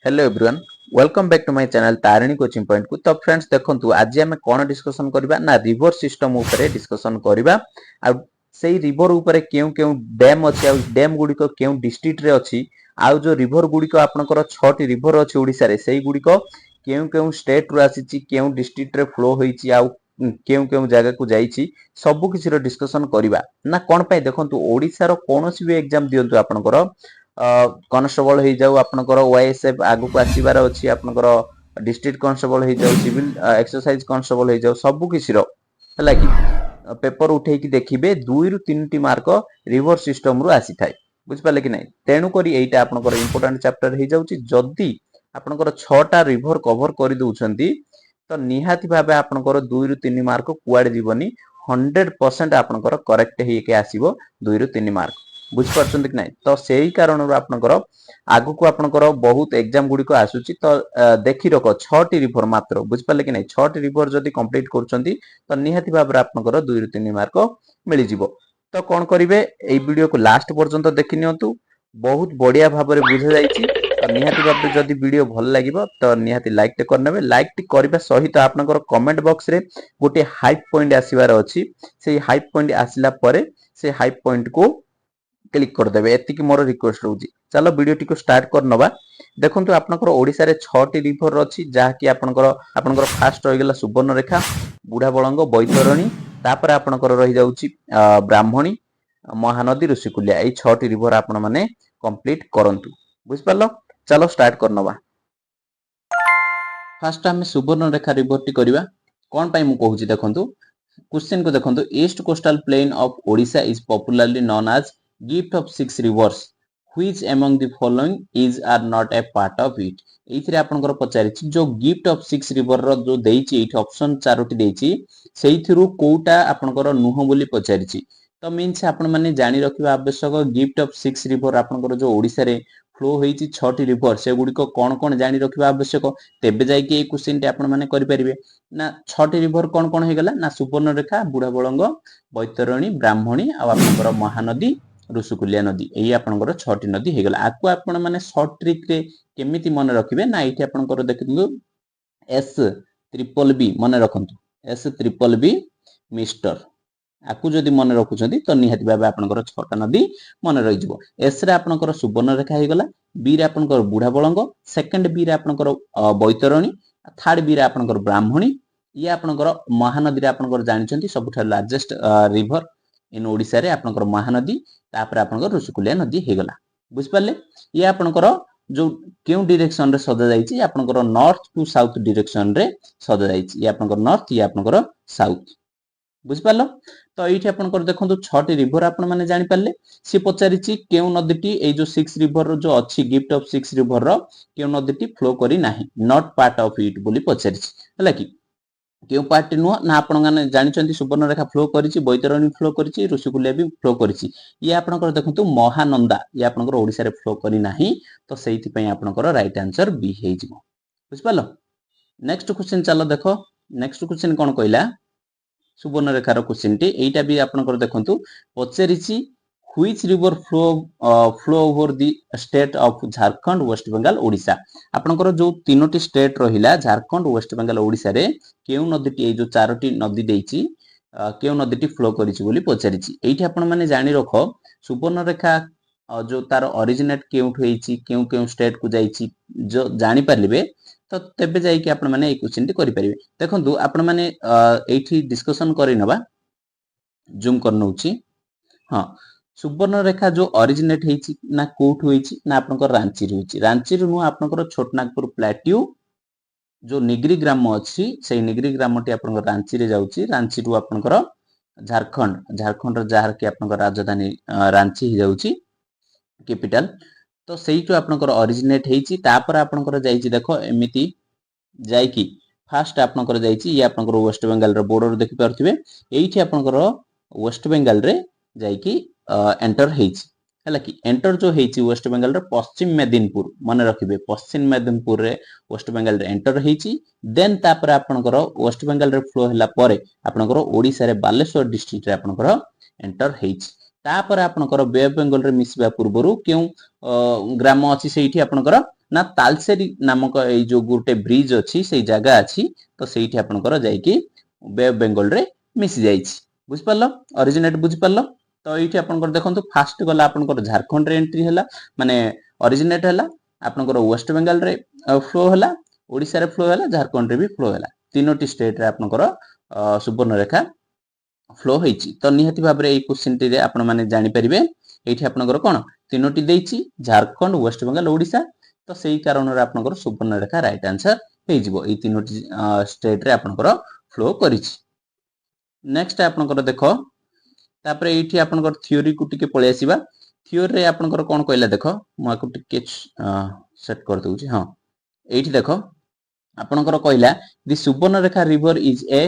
Hello everyone welcome back to my channel Tarini coaching point को। तो friends देखंतु आज आम कौन डिस्कशन करबा ना रिवर सिस्टम ऊपर डिस्कशन करबा। आ सेही रिवर ऊपर केउ केउ डैम अछि आ डैम गुडी को केउ डिस्ट्रिक्ट रे अछि आ जो रिवर गुडी को आपनकर 6 टी रिवर अछि ओडिसा रे सेही गुडी को केउ केउ स्टेट रो आसीची केउ डिस्ट्रिक्ट रे फ्लो होईची आ केउ केउ जगह को जाईची सब किछि रो डिस्कशन करबा ना कोन पय देखंतु ओडिसा रो कोनोसी भी एग्जाम दियंतु आपनकर कॉन्स्टेबल हो जाऊ आपनकर ओएसएफ आगु को आसीबार अछि आपनकर डिस्ट्रिक्ट कॉन्स्टेबल हो जाऊ सिविल एक्सरसाइज कॉन्स्टेबल हो जाऊ सब किछि रो हला कि पेपर उठे कि देखिबे 2 रु 3 टी मार्क रिवर सिस्टम रु आसी थाए बुझ पाले कि नै तेनु करी एटा आपनकर इंपोर्टेंट चैप्टर हो जाउची जदी आपनकर 6 टा रिवर कवर करि दउछंती तो निहाती भाबे आपनकर 2 रु 3 मार्क कुआडे जीवनी 100% आपनकर करेक्ट हे के आसीबो 2 रु 3 मार्क बुझ पारछंती कि नै तो सेही कारण रो आपनकर आगु को आपनकर बहुत एग्जाम गुडी को आसुची तो देखि रखो 6 टी रिवर मात्र बुझ पाले कि नै 6 टी रिवर जदी कंप्लीट करछंती तो निहाती भाबे आपनकर 2 रु 3 मार्क मिलि जिवो। तो कोन करिवे एई वीडियो को लास्ट पर्यंत देखि नियंतु बहुत बढ़िया भाबरे बुझा जाईची। तो निहाती भाबरे जदी वीडियो भल लागिबो तो निहाती लाइक टे करनेबे लाइक टी करबा सहित आपनकर कमेंट बॉक्स रे गोटे हाइप पॉइंट आसीबार अछि सेही हाइप पॉइंट आसिला परे से हाइप पॉइंट को क्लिक कर देबे एति की मोर रिक्वेस्ट रहउची। चलो वीडियो टी को स्टार्ट कर नबा। देखंतु आपनकर ओडिसा रे 6 टी रिवर अछि जहा कि आपनकर फास्ट होई गेला सुवर्णरेखा बुढ़ा बळंग बैतरणी तापर आपनकर रहि जाउची ब्राह्मणी महानदी ऋषिकुल्या एई 6 टी रिवर आपन माने कंप्लीट करंतु बुझ पालो। चलो स्टार्ट कर नबा। फास्ट हमें सुवर्णरेखा रिवर टी करबा कोन पय मु कहूची देखंतु क्वेश्चन को देखंतु east coastal plain of Odisha is popularly known as gift of 6 rivers which among the following is are not a part of it. एथिरे आपनकर पचारिछि जो गिफ्ट ऑफ 6 रिवर रो जो देइछि एठी ऑप्शन चारोटी देइछि सेइथिरु कोउटा आपनकर नुह बोली पचारिछि। तो मीन्स आपन माने जानि रखिबा आवश्यक गिफ्ट ऑफ 6 रिवर आपनकर जो ओडिसा रे फ्लो होईछि 6 टी रिवर से गुडी को कोन कोन जानि रखिबा आवश्यक तेबे जाई कि ए क्वेश्चन टे आपन माने करि परिबे ना 6 टी रिवर कोन कोन हे गेला ना सुवर्णरेखा बुढ़ा बळंग बैतरणी ब्राह्मणी आ आपनकर महानदी ऋषिकुल्या नदी एही आपनकर 6 टी नदी हे गेला। आकु आपन माने शॉर्ट ट्रिक रे केमिति मन रखिबे ना एठी आपनकर देखिनु एस ट्रिपल बी मन रखंतु एस ट्रिपल बी मिस्टर आकु जदी मन रखुचंती तो निहाती भाबे आपनकर 6 टा नदी मन रहि जिवो। एस रे आपनकर सुवर्णरेखा हे गेला बी रे आपनकर बुढ़ा बळंग सेकंड बी रे आपनकर बैतरणी थर्ड बी रे आपनकर ब्राह्मणी ये आपनकर महानदी रे आपनकर जानिचंती सबठा लार्जेस्ट रिवर इन ओडिसा रे आपनकर महानदी तापर आपनकर ऋषिकुल्या नदी हे गेला बुझ पाले। ये आपनकर जो केउ डायरेक्शन रे सजा जाईची आपनकर नॉर्थ टू साउथ डायरेक्शन रे सजा जाईची ये आपनकर नॉर्थ ये आपनकर साउथ बुझ पालो। तो एठी आपनकर देखंतु 6 टी रिवर आपन माने जानि पाले सी पचारिची केउ नदीटी ए जो 6 रिवर रो जो अछि गिफ्ट ऑफ 6 रिवर रो केउ नदीटी फ्लो करी नाही नॉट पार्ट ऑफ इट बोली पचारिची हला कि केउ पार्ट नुह ना आपन माने जानिचंती सुवर्णरेखा फ्लो करिची बैतरणी फ्लो करिची ऋषिकुल्या भी फ्लो करिची ये आपनकर देखंतु महानंदा ये आपनकर ओडिसा रे फ्लो करी नाही तो सेहिति पय आपनकर राइट आंसर बी हे जिवो बुझ पालो। नेक्स्ट क्वेश्चन चलो देखो नेक्स्ट क्वेश्चन कोन कहला सुवर्णरेखा रो क्वेश्चन टी एटा भी आपनकर देखंतु पचारिची which river flow over the state of Jharkhand West Bengal Odisha आपनकर जो तीनोटी स्टेट रहिला झारखंड वेस्ट बंगाल ओडिसा रे केउ नदीटी ए जो चारोटी नदी देइची केउ नदीटी फ्लो करिछि बोली पचारिछि। एठी आपन माने जानि रखो सुवर्णरेखा जो तार ओरिजिनेट केउठ होईछि केउ केउ स्टेट को जाईछि जो जानि पारलिबे तो तेबे जाई कि आपन माने ए क्वेश्चन टी करि परिबे। देखंतु आपन माने एठी डिस्कशन करि नबा जूम करनउछि हां सुवर्णरेखा जो ओरिजिनेट हेछि ना कोठ होईछि ना आपनकर रांची होईछि रांची नु आपनकर छोटनागपुर प्लेट्यू जो निगरी ग्राम अछि से निगरी ग्राम टी आपनकर रांची रे जाउछि रांची रु आपनकर झारखंड र जहार कि आपनकर राजधानी रांची ही जाउछि कैपिटल तो सेही तो आपनकर ओरिजिनेट हेछि तापर आपनकर जाईछि देखो एमिति जाई कि फास्ट आपनकर जाईछि ये आपनकर वेस्ट बंगाल रो बॉर्डर देखि पारथिबे एठी आपनकर वेस्ट बंगाल रे जाई कि एंटर हेछि हला कि एंटर जो हेछि वेस्ट बंगाल रो पश्चिम मेदिनीपुर मन रखिबे पश्चिम मेदिनीपुर रे वेस्ट बंगाल रे एंटर हेछि देन तापर आपनकर वेस्ट बंगाल रे फ्लो हला परे आपनकर ओडिसा रे बालेश्वर डिस्ट्रिक्ट रे आपनकर एंटर हेछि तापर आपनकर बे ऑफ बेंगल रे मिसबा पूर्वरु क्यों ग्राम अछि सेठी आपनकर ना तालसेरी नामक ए जो गोटे ब्रिज अछि सेई जगह अछि तो सेठी आपनकर जाई कि बे ऑफ बेंगल रे मिसि जाईछि बुझ परलो ओरिजिनेट बुझ परलो तो एठी आपनकर देखंतु फास्ट गला आपनकर झारखंड रे एंट्री हला माने ओरिजिनेट हला आपनकर वेस्ट बेंगल रे फ्लो हला ओडिसा रे फ्लो हला झारखंड रे भी फ्लो हला तीनोटी स्टेट रे आपनकर सुवर्ण रेखा फ्लो होईछि तो निहाती भाबरे एई क्वेश्चन टी रे आपण माने जानि परिबे एठी आपनकर कोन तीनोटी देइछि झारखंड वेस्ट बेंगल ओडिसा तो सेई कारण रे आपनकर सुवर्ण रेखा राइट आंसर हे जिवो एई तीनोटी स्टेट रे आपनकर फ्लो करिछि नेक्स्ट आपनकर देखो तापर एठी आपनकर थ्योरी को टिके पळे आसीबा थ्योरी रे आपनकर कोन कहला देखो माको टिके सेट कर दउछि हां एठी देखो आपनकर कहला the Subarnarekha river is a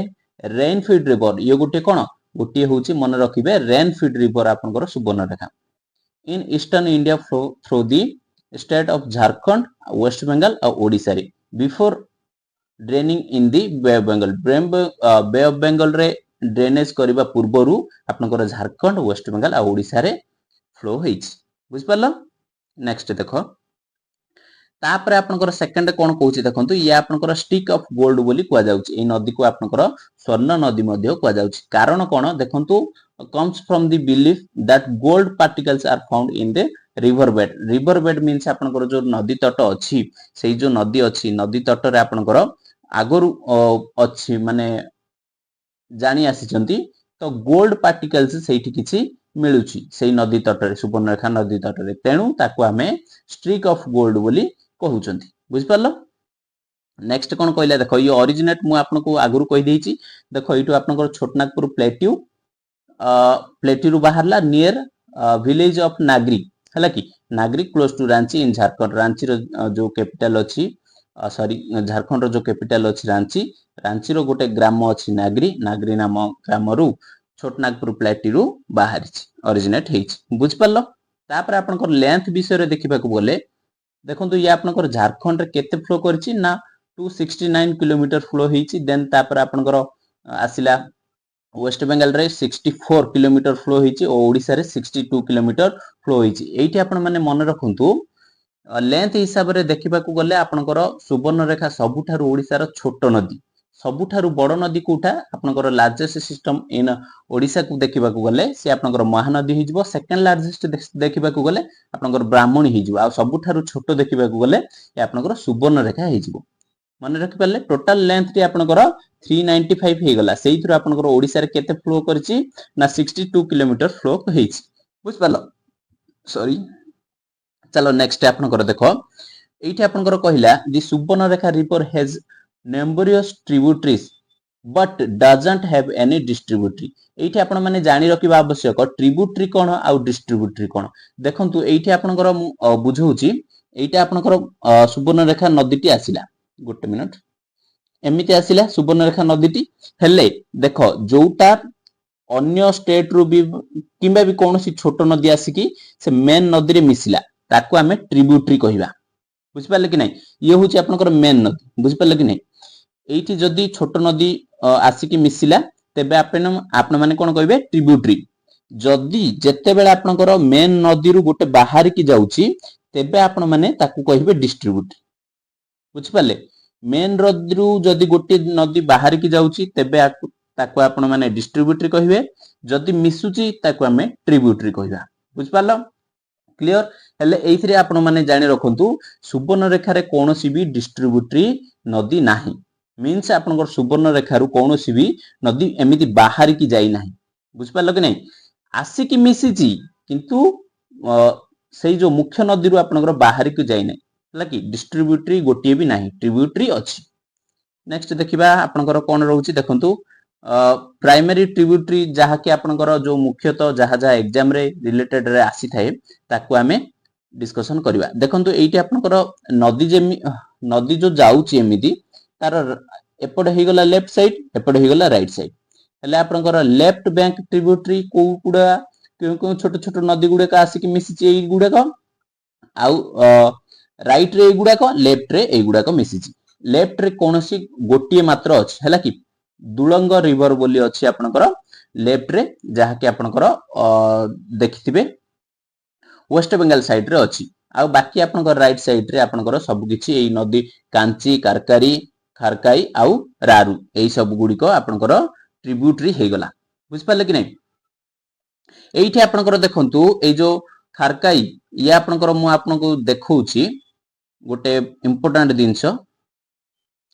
rain fed river ये गोटे कोन गोटे होउछि मन रखिबे रेन फीड रिवर आपनकर Subarnarekha in eastern India flow through the state of Jharkhand West Bengal और ओडिसा रे before draining in the bay of Bengal bay of Bengal रे ड्रेनेज करबा पूर्वरु आपनकर झारखंड वेस्ट बेंगल और ओडिसा रे फ्लो होइछि बुझ परलो नेक्स्ट देखो तापर आपनकर सेकंड कोन कहूछि देखंतु ये आपनकर स्टिक ऑफ गोल्ड बोली कुआ जाउछि ए नदी को आपनकर स्वर्ण नदी मध्ये कुआ जाउछि कारण कोन देखंतु comes from the belief that gold particles are found in the river bed means आपनकर जो नदी तट अछि सेई जो नदी अछि नदी तट रे आपनकर आगरु अछि माने जानि आसीचंती तो गोल्ड पार्टिकल्स सेठी किछि मिलुछि सेई नदी तट रे सुवर्णरेखा नदी तट रे तेनु ताको हमें स्ट्रिक ऑफ गोल्ड बोली कहउचंती बुझ परलो नेक्स्ट कोन कहला देखो ये ओरिजिनेट मु आपनको आगरु कहि देछि देखो इटु आपनकर छोटनागपुर प्लेट्यू रु बाहरला नियर विलेज ऑफ नागरी हला कि नागरी क्लोज टू रांची इन झारखंड रांची रो जो कैपिटल अछि सॉरी झारखंड रो जो कैपिटल अछि रांची रांची रो गोटे ग्राम अछि नागरी नागरी नाम ग्राम रु छोटनागपुर प्लेट्यू रु बाहरिछि ओरिजिनेट हेछि बुझ परलो तापर आपनकर लेंथ विषय रे देखिबा को बोले देखंतु ये आपनकर झारखंड रे केते फ्लो करछि ना 269 किलोमीटर फ्लो हेछि देन तापर आपनकर आसिला वेस्ट बेंगल रे 64 किलोमीटर फ्लो होईछि और ओडिसा रे 62 किलोमीटर फ्लो होईछि एठी आपण माने मन रखंतु लेंथ हिसाब रे देखिबा को गले आपनकर सुवर्ण रेखा सबुठारु ओडिसा रो छोट नदी सबुठारु बड़ नदी कोठा आपनकर लार्जेस्ट सिस्टम इन ओडिसा को देखिबा को गले से आपनकर महानदी हिजबो सेकंड लार्जेस्ट देखिबा को गले आपनकर ब्राह्मणी हिजबो आ सबुठारु छोट देखिबा को गले ए आपनकर सुवर्ण रेखा हिजबो मन रखि पाले टोटल लेंथ रे आपनकर 395 हे गला सेही थ्रु आपनकर ओडिसा रे केते फ्लो करछि ना 62 किलोमीटर फ्लो हेछि बुझ पालो सॉरी चलो नेक्स्ट आपनकर देखो एठी आपनकर कहिला the Subarnarekha river has numerous tributaries but doesn't have any distributary एठी आपण माने जानि रखिबा आवश्यक ट्रिब्यूटरी कोन आ डिस्ट्रीब्यूटरी कोन देखंतु एठी आपनकर बुझौछि एटा आपनकर सुवर्ण रेखा नदीटी आसिला गोटे मिनिट एमिति आसिला सुवर्ण रेखा नदीटी हेले देखो जोटा अन्य स्टेट रु भी किबा भी कोनोसी छोट नदी आसी कि से मेन नदी रे मिसिला ताको हमें ट्रिब्यूटरी कहिबा बुझ पाले कि नै ये होची आपनकर मेन नदी बुझ पाले कि नै एठी जदी छोट नदी आसी कि मिसिला तेबे आपण माने कोन कहिबे ट्रिब्यूटरी जदी जत्ते बेला आपनकर मेन नदी रु गोटे बाहर की जाउची तेबे आपण माने ताकू कहिबे डिस्ट्रीब्यूटरी बुझ पाले मेन नदी रु जदी गोटे नदी बाहर की जाउची तेबे ताकू आपण माने डिस्ट्रीब्यूटरी कहिबे जदी मिसुची ताकू हमें ट्रिब्यूटरी कहिबा बुझ पालो क्लियर हेले एइथरे आपण माने जानि रखंतु सुवर्ण रेखा रे कोनोसी भी डिस्ट्रीब्यूटरी नदी नाही मीन्स आपनकर सुवर्ण रेखा रु कोनोसी भी नदी एमिति बाहर की जाई नाही बुझ पालो कि नै आसी की मिसिची किंतु सेई जो मुख्य नदी रु आपनकर बाहर की जाई नै हला कि डिस्ट्रीब्यूटरी गोटिए भी नाही ट्रिब्यूटरी अछि नेक्स्ट देखिबा आपनकर कोन रहउची देखंतु प्राइमरी ट्रिब्यूटरी जहा कि आपनकर जो मुख्यतः जहा जहा एग्जाम रे रिलेटेड रे आसी थाए ताकू हमें डिस्कशन करबा देखंतु एठी आपनकर नदी जो जाउची एमिति तार एपड हे गला लेफ्ट साइड एपड हे गला राइट साइड हले आपनकर लेफ्ट बैंक ट्रिब्यूटरी को गुडा को छोट छोट नदी गुडे का आसी कि मिसिची एई गुडे को आउ राइट रे एगुडा को लेफ्ट रे एगुडा को मिसिची लेफ्ट रे कोनोसी गोटिए मात्र अछि हला कि दुलंग रिवर बोली अछि आपनकर लेफ्ट रे जहा कि आपनकर देखिथिबे वेस्ट बेंगल साइड रे अछि आ बाकी आपनकर राइट साइड रे आपनकर सब किछि एई नदी कांची कारकारी खारकाई आउ रारू एई सब गुडी को आपनकर ट्रिब्यूटरी हे गला बुझ पाले कि नै एइठी आपनकर देखंतु एई जो खारकाई या आपनकर मु आपनको देखौछि गोटे इंपोर्टेंट दिनस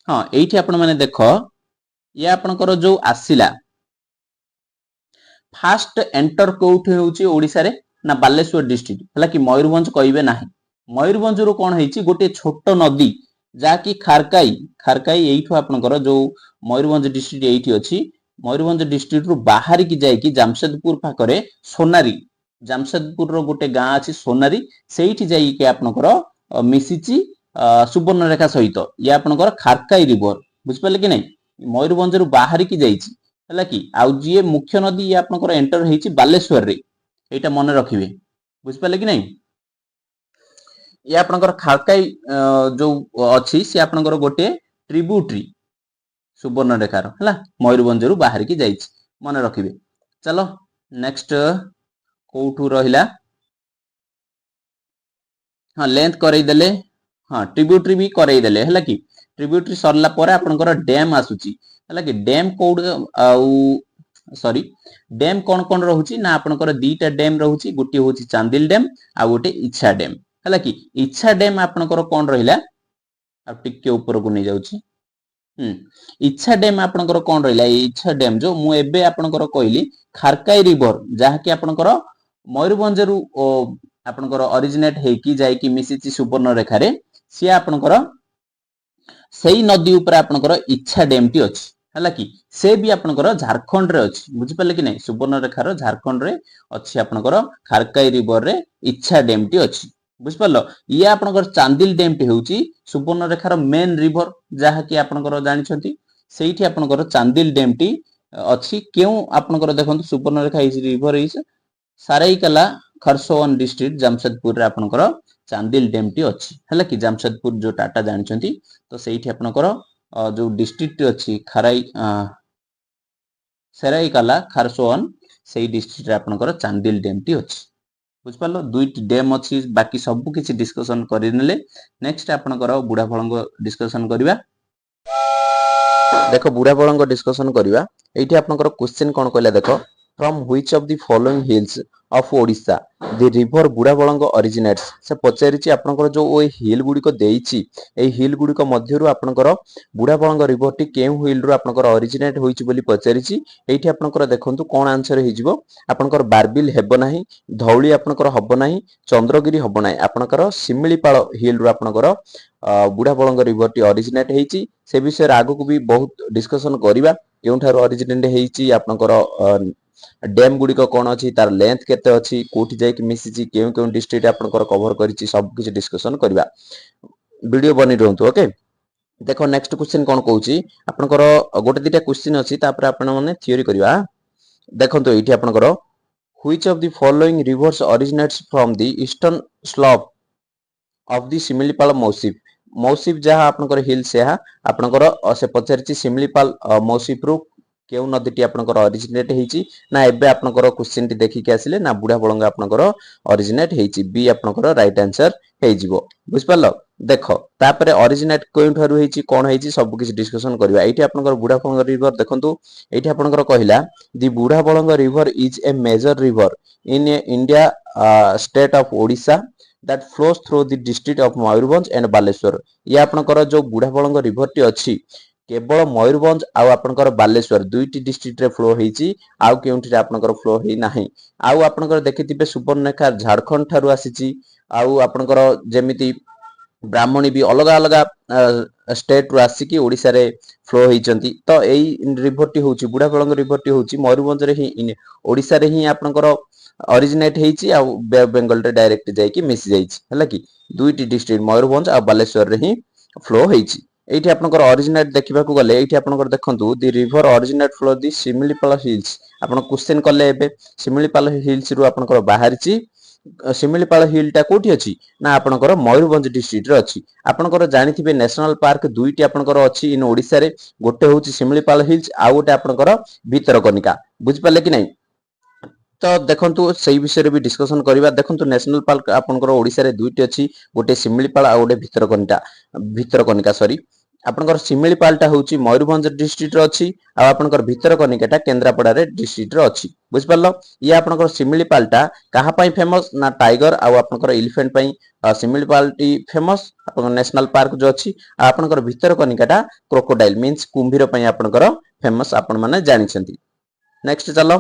हां एइठी आपन माने देखो या आपनकर जो आसिला फास्ट एंटर कोउठ हेउछि ओडिसा रे ना बालेश्वर डिस्ट्रिक्ट हला कि मयूरभंज कहिबे नाही मयूरभंज रो कोन हेछि गोटे छोट नदी जाकी खारकाई खारकाई एइठो आपनकर जो मयूरभंज डिस्ट्रिक्ट एइठी अछि मयूरभंज डिस्ट्रिक्ट रु बाहर की जाय कि जामशेदपुर पाखरे सोनारी जामशेदपुर रो गोटे गां अछि सोनारी सेइठी जाय कि आपनकर मिसिची सुवर्णरेखा सहित या आपनकर खारकाई रिवर बुझ पाले कि नै मयूरभंज रु बाहर की जायछि हला कि आउ जे मुख्य नदी या आपनकर एंटर हेछि बालेश्वर रे एटा मन रखिबे बुझ पाले कि नै या आपनकर खारकाई जो अछि से आपनकर गोटे ट्रिब्यूटरी सुवर्णरेखार हला मयूरभंज रु बाहर की जायछि मन रखिबे चलो नेक्स्ट कोठू रहिला हां लेंथ करई देले हां ट्रिब्यूटरी भी करई देले हला कि ट्रिब्यूटरी सरला परे आपनकर डैम आसुची हला कि डैम कोड आउ सॉरी डैम कोन कोन रहउची ना आपनकर दीटा डैम रहउची गुटी होची चांदिल डैम आ गोटे इच्छा डैम हला कि इच्छा डैम आपनकर कोन रहिला आ टिके ऊपर को नै जाउची इच्छा डैम आपनकर कोन रहिला इच्छा डैम जो मु एबे आपनकर कहली खारकाई रिवर जहा कि आपनकर मयूरभंज रु आपनकर ओरिजिनेट हे कि जाय कि मिसिची सुवर्ण रेखा रे से आपनकर सेही नदी ऊपर आपनकर इच्छा डैम टी अछि हला कि से भी आपनकर झारखंड रे अछि बुझि पाले कि नै सुवर्ण रेखा रो झारखंड रे अछि आपनकर खारकाई रिवर रे इच्छा डैम टी अछि बुझ पालो ये आपनकर चांदिल डैम टी होउची सुवर्ण रेखा रो मेन रिवर जहा कि आपनकर जानि छथि सेहीठी आपनकर चांदिल डैम टी अछि केउ आपनकर देखंतु सुवर्ण रेखा इस रिवर इस सारईकला खरसोवन डिस्ट्रिक्ट जामशेदपुर रे आपनकर चांदिल डैम टी अछि हला कि जामशेदपुर जो टाटा जानि छथि तो सेहीठी आपनकर जो डिस्ट्रिक्ट अछि खराई सराईकला खरसोवन सेही डिस्ट्रिक्ट रे आपनकर चांदिल डैम टी अछि बुझ पालो दुईटी डैम अछि बाकी सब किछि डिस्कशन करि नेले नेक्स्ट आपनकर बुढ़ा फळंग डिस्कशन करिवा देखो बुढ़ा फळंग डिस्कशन करिवा एठी आपनकर क्वेश्चन कोन कहला देखो from which of the following hills of Odisha the river बुढ़ा फळंग ओरिजिनेट्स से पचारिछि आपनकर जो ओइ हिल गुडी को देइछि एई हिल गुडी को मध्यरु आपनकर बुढ़ा फळंग रिवर टी केउ हिल रु आपनकर ओरिजिनेट होइछि बोली पचारिछि एठी आपनकर देखंतु कोन आंसर हेजिवो आपनकर बारबिल हेबो नाही धौली आपनकर हबो नाही चंद्रगिरी हबो नाही आपनकर सिमिलीपाळ हिल रु आपनकर बुढ़ा फळंग रिवर टी ओरिजिनेट हेइछि से विषय आगु को भी बहुत डिस्कशन करिवा केउठार ओरिजिनेट हेइछि आपनकर डैम गुडी को कोन अछि तार लेंथ केते अछि कोठी जाय कि मिसिछि केउ केउ डिस्ट्रिक्ट आपनकर कवर करिछि सब किछि डिस्कशन करिवा वीडियो बनि रहंतु ओके देखो नेक्स्ट क्वेश्चन कोन कहूछि आपनकर गोटे दिटा क्वेश्चन अछि तापर आपन माने थ्योरी करिवा देखंतु एठी आपनकर which of the following rivers originates from the eastern slope of the Similipal massif massif जहा आपनकर हिल से आपनकर से पचारिछि सिमिलीपाल मौसिफ रु केउ नदीटी आपनकर ओरिजिनेट हेइछि ना एबे आपनकर क्वेश्चन टी देखि के आसिले ना बुढ़ा फळंग आपनकर ओरिजिनेट हेइछि बी आपनकर राइट आंसर हेइजिवो बुझ पालो देखो तापरे ओरिजिनेट कोइन थारु हेइछि कोन हेइछि सब किछि डिस्कशन करबा एठी आपनकर बुढ़ा फळंग रिवर देखंतु एठी आपनकर कहिला the Burhabalang river is a major river in India state of Odisha that flows through the district of Mayurbhanj and Baleswar ये आपनकर जो बुढ़ा फळंग रिवर टी अछि केवल मयूरभंज आउ आपनकर बालेश्वर दुईटी डिस्ट्रिक्ट रे फ्लो हेइछि आउ केउंठी रे आपनकर फ्लो हेइ नाही आउ आपनकर देखिथिबे सुवर्णरेखा झारखंड थारु आसीछि आउ आपनकर जेमिति ब्राह्मणी भी अलग अलग स्टेट रु आसी कि ओडिसा रे फ्लो हेइचंती तो एई रिवर टी होउछि बुढ़ा फळंग रिवर टी होउछि मयूरभंज रे ही ओडिसा रे ही आपनकर ओरिजिनेट हेइछि आ बे ऑफ बेंगल रे डायरेक्ट जाय कि मिस जाइछि हला कि दुईटी डिस्ट्रिक्ट मयूरभंज आ बालेश्वर रे ही फ्लो हेइछि एठी आपनकर ओरिजिनेट देखिबा को गले एठी आपनकर देखंतु the river originate flow the Similipal hills आपन क्वेश्चन कले एबे सिमिलीपाल हिल्स रु आपनकर बाहरिछि ଶିମିଳିପାଳ ହିଲଟା କୋଉଠି ଅଛି ନା ଆପଣଙ୍କର ମୟୂରଭଞ୍ଜ ଡିଷ୍ଟ୍ରିକ୍ଟରେ ଅଛି। ଆପଣଙ୍କର ଜାଣିଥିବେ ନ୍ୟାସନାଲ ପାର୍କ ଦୁଇଟି ଆପଣଙ୍କର ଅଛି ଇନ୍ ଓଡ଼ିଶାରେ, ଗୋଟେ ହେଉଛି ଶିମିଳିପାଳ ହିଲ୍ସ ଆଉ ଗୋଟେ ଆପଣଙ୍କର ଭିତରକନିକା। ବୁଝିପାରିଲେ କି ନାହିଁ? ତ ଦେଖନ୍ତୁ ସେଇ ବିଷୟରେ ବି ଡିସ୍କସନ କରିବା। ଦେଖନ୍ତୁ ନ୍ୟାସନାଲ ପାର୍କ ଆପଣଙ୍କର ଓଡ଼ିଶାରେ ଦୁଇଟି ଅଛି, ଗୋଟେ ଶିମିଳିପାଳ ଆଉ ଗୋଟେ ଭିତରକନିକା ସରି। ଆପଣଙ୍କର ଶିମିଳିପାଳଟା ହେଉଛି ମୟୂରଭଞ୍ଜ ଡିଷ୍ଟ୍ରିକ୍ଟରେ ଅଛି ଆଉ ଆପଣଙ୍କର ଭିତରକନିକାଟା କେନ୍ଦ୍ରାପଡ଼ାରେ ଡିଷ୍ଟ୍ରିକ୍ଟରେ ଅଛି। ବୁଝିପାରିଲ? ଇଏ ଆପଣଙ୍କର ଶିମିଳିପାଳଟା କାହା ପାଇଁ ଫେମସ ନା ଟାଇଗର ଆଉ ଆପଣଙ୍କର ଏଲିଫେଣ୍ଟ ପାଇଁ ଶିମିଳିପାଳଟି ଫେମସ ଆପଣଙ୍କ ନ୍ୟାସନାଲ ପାର୍କ ଯୋଉ ଅଛି। ଆଉ ଆପଣଙ୍କର ଭିତରକନିକାଟା କ୍ରୋକୋଡାଇଲ ମିନ୍ସ କୁମ୍ଭୀର ପାଇଁ ଆପଣଙ୍କର ଫେମସ ଆପଣ ମାନେ ଜାଣିଛନ୍ତି। ନେକ୍ସଟ ଚାଲ,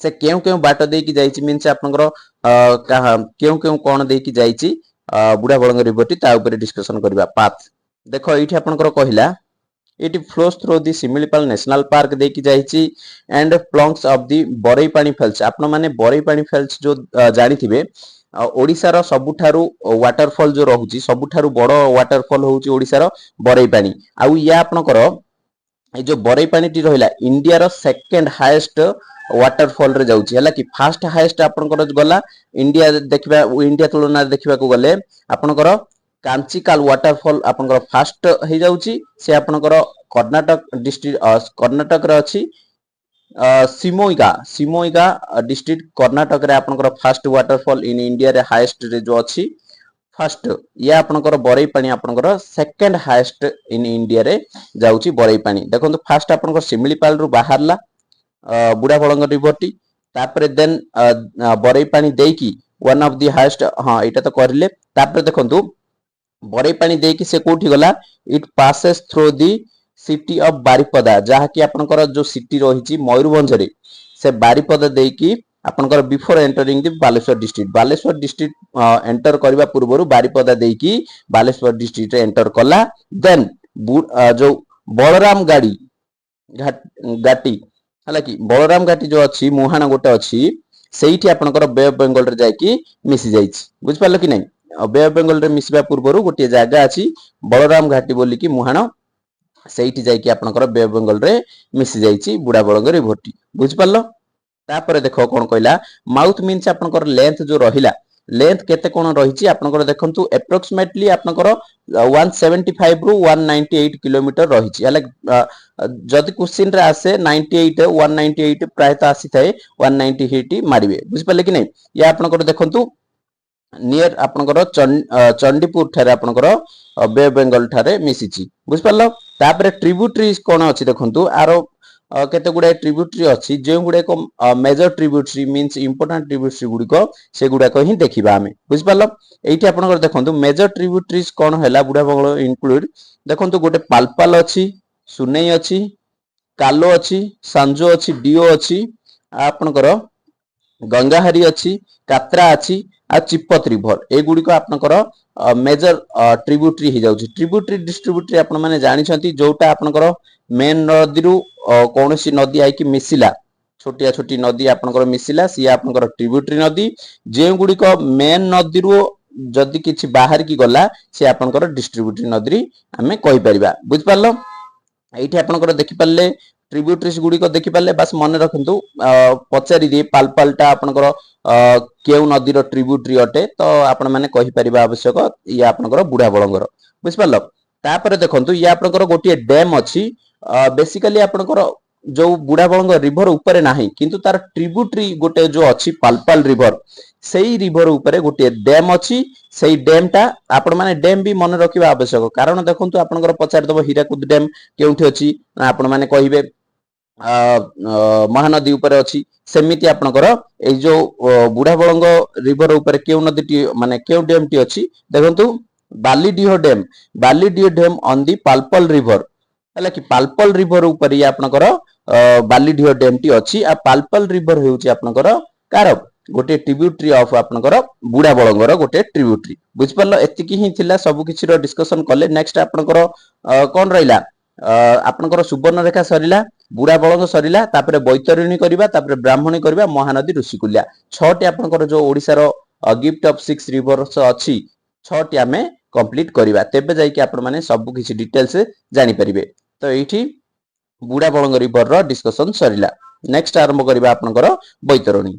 ସେ କେଉଁ କେଉଁ ବାଟ ଦେଇକି ଯାଇଛି ମିନ୍ସ ଆପଣଙ୍କର କେଉଁ କେଉଁ କଣ ଦେଇକି ଯାଇଛି ବୁଢା ବଳଙ୍ଗ ରିଭରଟି, ତା ଉପରେ ଡିସ୍କସନ କରିବା। ପାଥ ଦେଖ ଏଇଠି ଆପଣଙ୍କର କହିଲା ଏଇଠି ଫ୍ଲୋସ୍ ଥ୍ରୋ ଦି ଶିମିଳିପାଳ ନ୍ୟାସନାଲ ପାର୍କ ଦେଇକି ଯାଇଛି ଆଣ୍ଡ ପ୍ଲଙ୍ଗସ୍ ଅଫ୍ ଦି ବରେଇପାଣି ଫେଲ୍ସ। ଆପଣ ମାନେ ବରେଇପାଣି ଫେଲ୍ସ ଯୋଉ ଜାଣିଥିବେ ଓଡ଼ିଶାର ସବୁଠାରୁ ୱାଟରଫଲ ଯୋଉ ରହୁଛି, ସବୁଠାରୁ ବଡ ୱାଟରଫଲ ହଉଛି ଓଡ଼ିଶାର ବରେଇପାଣି। ଆଉ ଇଏ ଆପଣଙ୍କର ଏଇ ଯୋଉ ବରେଇପାଣିଟି ରହିଲା ଇଣ୍ଡିଆର ସେକେଣ୍ଡ ହାଏଷ୍ଟ ୱାଟରଫଲ ରେ ଯାଉଛି ହେଲା କି। ଫାଷ୍ଟ ହାଏଷ୍ଟ ଆପଣଙ୍କର ଗଲା ଇଣ୍ଡିଆ ଦେଖିବା, ଇଣ୍ଡିଆ ତୁଳନାରେ ଦେଖିବାକୁ ଗଲେ ଆପଣଙ୍କର କାଞ୍ଚିକାଲ ୱାଟରଫଲ ଆପଣଙ୍କର ଫାଷ୍ଟ ହେଇଯାଉଛି। ସେ ଆପଣଙ୍କର କର୍ଣ୍ଣାଟକ ଡିଷ୍ଟ୍ରିକ୍ଟ କର୍ଣ୍ଣାଟକରେ ଅଛି। ସିମୋଇଗା ଡିଷ୍ଟ୍ରିକ୍ଟ କର୍ଣ୍ଣାଟକରେ ଆପଣଙ୍କର ଫାଷ୍ଟ ୱାଟରଫଲ ଇନ୍ ଇଣ୍ଡିଆରେ ହାଏଷ୍ଟରେ ଯୋଉ ଅଛି ଫାଷ୍ଟ। ଇଏ ଆପଣଙ୍କର ବରେଇପାଣି ଆପଣଙ୍କର ସେକେଣ୍ଡ ହାଏଷ୍ଟ ଇନ୍ ଇଣ୍ଡିଆରେ ଯାଉଛି ବରେଇପାଣି। ଦେଖନ୍ତୁ ଫାଷ୍ଟ ଆପଣଙ୍କର ଶିମିଳିପାଳରୁ ବାହାରିଲା ବୁଢା ବଳଙ୍ଗ ରିଭରଟି, ତାପରେ ଦେନ୍ ବରେଇପାଣି ଦେଇକି ୱାନ୍ ଅଫ୍ ଦି ହାଏଷ୍ଟ, ହଁ ଏଇଟା ତ କରିଲେ। ତାପରେ ଦେଖନ୍ତୁ ବରେଇପାଣି ଦେଇକି ସେ କୋଉଠି ଗଲା, it passes through the city of Baripada, ଯାହାକି ଆପଣଙ୍କର ଯୋଉ ସିଟି ରହିଛି ମୟୂରଭଞ୍ଜରେ, ସେ ବାରିପଦା ଦେଇକି ଆପଣଙ୍କର ବିଫୋର ଏଣ୍ଟରିଂ ଦି ବାଲେଶ୍ୱର ଡିଷ୍ଟ୍ରିକ୍ଟ ଏଣ୍ଟର କରିବା ପୂର୍ବରୁ ବାରିପଦା ଦେଇକି ବାଲେଶ୍ୱର ଡିଷ୍ଟ୍ରିକ୍ଟରେ ଏଣ୍ଟର କଲା। ଦେନ୍ ଯୋଉ ବଳରାମ ଘାଟି ହେଲା କି, ବଳରାମ ଘାଟି ଯୋଉ ଅଛି ମୁହାଣ ଗୋଟେ ଅଛି, ସେଇଠି ଆପଣଙ୍କର ବେ ଅଫ ବେଙ୍ଗଲରେ ଯାଇକି ମିଶି ଯାଇଛି। ବୁଝିପାରିଲ କି ନାଇଁ? ବେ ଅଫ ବେଙ୍ଗଲରେ ମିଶିବା ପୂର୍ବରୁ ଗୋଟିଏ ଜାଗା ଅଛି ବଳରାମ ଘାଟି ବୋଲିକି ମୁହାଣ, ସେଇଠି ଯାଇକି ଆପଣଙ୍କର ବେ ଅଫ ବେଙ୍ଗଲରେ ମିଶି ଯାଇଛି ବୁଢା ବଳଙ୍ଗ ରିଭରଟି। ବୁଝିପାରିଲ? ତାପରେ ଦେଖ କଣ କହିଲା, ମାଉଥ ମିନ୍ସ ଆପଣଙ୍କର ଲେନ୍ଥ ଯୋଉ ରହିଲା, ଲେନ୍ଥ କେତେ କଣ ରହିଛି ଆପଣଙ୍କର ଦେଖନ୍ତୁ ଆପ୍ରୋକ୍ସିମେଟଲି ଆପଣଙ୍କର 175 ରୁ 198 କିଲୋମିଟର ରହିଛି ହେଲା। ଯଦି କ୍ୱେଶ୍ଚିନ ରେ ଆସେ 98 198 ପ୍ରାୟତଃ ଆସିଥାଏ 198 ମାରିବେ। ବୁଝିପାରିଲେ କି ନାଇଁ? ୟା ଆପଣଙ୍କର ଦେଖନ୍ତୁ ନିୟର ଆପଣଙ୍କର ଚଣ୍ଡିପୁର ଠାରେ ଆପଣଙ୍କର ବେ ଅଫ ବେଙ୍ଗଲ ଠାରେ ମିଶିଛି। ବୁଝିପାରିଲ? ତାପରେ ଟ୍ରିବ୍ୟୁଟ୍ରିଜ କଣ ଅଛି ଦେଖନ୍ତୁ, ଆର କେତେ ଗୁଡାଏ ଟ୍ରିବ୍ୟୁଟ୍ରି ଅଛି, ଯେଉଁ ଗୁଡାକ ମେଜର ଟ୍ରିବ୍ୟୁଟ୍ରି ମିନ୍ସ ଇମ୍ପୋର୍ଟାଣ୍ଟ ଟ୍ରିବ୍ୟୁଟ୍ରି ଗୁଡିକ ସେଗୁଡାକ ହିଁ ଦେଖିବା ଆମେ। ବୁଝିପାରିଲ? ଏଇଠି ଆପଣଙ୍କର ଦେଖନ୍ତୁ ମେଜର ଟ୍ରିବ୍ୟୁଟ୍ରିଜ କଣ ହେଲା ବୁଢା ବଙ୍ଗଳ ଇନକ୍ଲୁଡ, ଦେଖନ୍ତୁ ଗୋଟେ ପାଲପାଲ ଅଛି, ସୁନେଇ ଅଛି, କାଲୋ ଅଛି, ସାଞ୍ଜୋ ଅଛି, ଡିଓ ଅଛି, ଆପଣଙ୍କର ଗଙ୍ଗାହାରୀ ଅଛି, କାତ୍ରା ଅଛି ଆଉ ଚିପତ ରିଭର, ଏଗୁଡିକ ଆପଣଙ୍କର ମେଜର ଟ୍ରିବ୍ୟୁଟ୍ରି ହେଇଯାଉଛି। ଟ୍ରିବ୍ୟୁଟ୍ରି ଡିଷ୍ଟ୍ରିବ୍ୟୁଟ୍ରି ଆପଣ ମାନେ ଜାଣିଛନ୍ତି, ଯୋଉଟା ଆପଣଙ୍କର ମେନ୍ ନଦୀରୁ କୌଣସି ନଦୀ ଆଇକି ମିଶିଲା, ଛୋଟିଆ ଛୋଟି ନଦୀ ଆପଣଙ୍କର ମିଶିଲା, ସିଏ ଆପଣଙ୍କର ଟ୍ରିବ୍ୟୁଟ୍ରି ନଦୀ। ଯେଉଁଗୁଡିକ ମେନ୍ ନଦୀରୁ ଯଦି କିଛି ବାହାରିକି ଗଲା, ସେ ଆପଣଙ୍କର ଡିଷ୍ଟ୍ରିବ୍ୟୁଟ୍ରି ନଦୀ ଆମେ କହିପାରିବା। ବୁଝିପାରିଲ? ଏଇଠି ଆପଣଙ୍କର ଦେଖିପାରିଲେ ଟ୍ରିବ୍ୟୁଟ୍ରିଜ ଗୁଡିକ ଦେଖିପାରିଲେ, ବାସ୍ ମନେ ରଖନ୍ତୁ ପଚାରିଦିଏ ପାଲପାଲଟା ଆପଣଙ୍କର କେଉଁ ନଦୀର ଟ୍ରିବ୍ୟୁଟ୍ରି ଅଟେ, ତ ଆପଣ ମାନେ କହିପାରିବା ଆବଶ୍ୟକ ଇଏ ଆପଣଙ୍କର ବୁଢା ବଳଙ୍ଗର। ବୁଝିପାରିଲ? ତାପରେ ଦେଖନ୍ତୁ ଇଏ ଆପଣଙ୍କର ଗୋଟିଏ ଡ୍ୟାମ ଅଛି, ବେସିକାଲି ଆପଣଙ୍କର ଯୋଉ ବୁଢା ବଳଙ୍ଗ ରିଭର ଉପରେ ନାହିଁ, କିନ୍ତୁ ତାର ଟ୍ରିବ୍ୟୁଟ୍ରି ଗୋଟେ ଯୋଉ ଅଛି ପାଲପାଲ ରିଭର, ସେଇ ରିଭର ଉପରେ ଗୋଟିଏ ଡ୍ୟାମ ଅଛି। ସେଇ ଡ୍ୟାମ ଟା ଆପଣ ମାନେ ଡ୍ୟାମ ବି ମନେ ରଖିବା ଆବଶ୍ୟକ, କାରଣ ଦେଖନ୍ତୁ ଆପଣଙ୍କର ପଚାରିଦବ ହୀରାକୁଦ ଡ୍ୟାମ କେଉଁଠି ଅଛି, ନା ଆପଣ ମାନେ କହିବେ ମହାନଦୀ ଉପରେ ଅଛି। ସେମିତି ଆପଣଙ୍କର ଏଇ ଯୋଉ ବୁଢା ବଳଙ୍ଗ ରିଭର ଉପରେ କେଉଁ ନଦୀଟି ମାନେ କେଉଁ ଡ୍ୟାମ ଟି ଅଛି, ଦେଖନ୍ତୁ ବାଲିଡିହ ଡ୍ୟାମ ଅନ ଦି ପାଲପଲ ରିଭର, ହେଲା କି। ପାଲପଲ ରିଭର ଉପରେ ଆପଣଙ୍କର ବାଲିଡିହ ଡ୍ୟାମ ଟି ଅଛି। ଆଉ ପାଲପଲ ରିଭର ହେଉଛି ଆପଣଙ୍କର କାର ଗୋଟେ ଟ୍ରିବ୍ୟୁଟ୍ରି ଅଫ ଆପଣଙ୍କର ବୁଢା ବଳଙ୍ଗର ଗୋଟେ ଟ୍ରିବ୍ୟୁଟ୍ରି। ବୁଝିପାରିଲ? ଏତିକି ହିଁ ଥିଲା, ସବୁ କିଛିର ଡିସ୍କସନ କଲେ। ନେକ୍ସଟ ଆପଣଙ୍କର କଣ ରହିଲା, ଆପଣଙ୍କର ସୁବର୍ଣ୍ଣରେଖା ସରିଲା, ବୁଢା ବଳଙ୍ଗ ସରିଲା, ତାପରେ ବୈତରଣୀ କରିବା, ତାପରେ ବ୍ରାହ୍ମଣୀ କରିବା, ମହାନଦୀ ଋଷିକୁଲ୍ୟା, 6ଟି ଆପଣଙ୍କର ଯୋଉ ଓଡିଶାର ଗିଫ୍ଟ ଅଫ 6 ରିଭର୍ସ ଅଛି, 6ଟି ଆମେ କମ୍ପ୍ଲିଟ କରିବା, ତେବେ ଯାଇକି ଆପଣ ମାନେ ସବୁ କିଛି ଡିଟେଲସ ଜାଣିପାରିବେ। ତ ଏଇଠି ବୁଢା ବଳଙ୍ଗ ରିଭର ର ଡିସ୍କସନ ସରିଲା। ନେକ୍ସଟ ଆରମ୍ଭ କରିବା ଆପଣଙ୍କର ବୈତରଣୀ।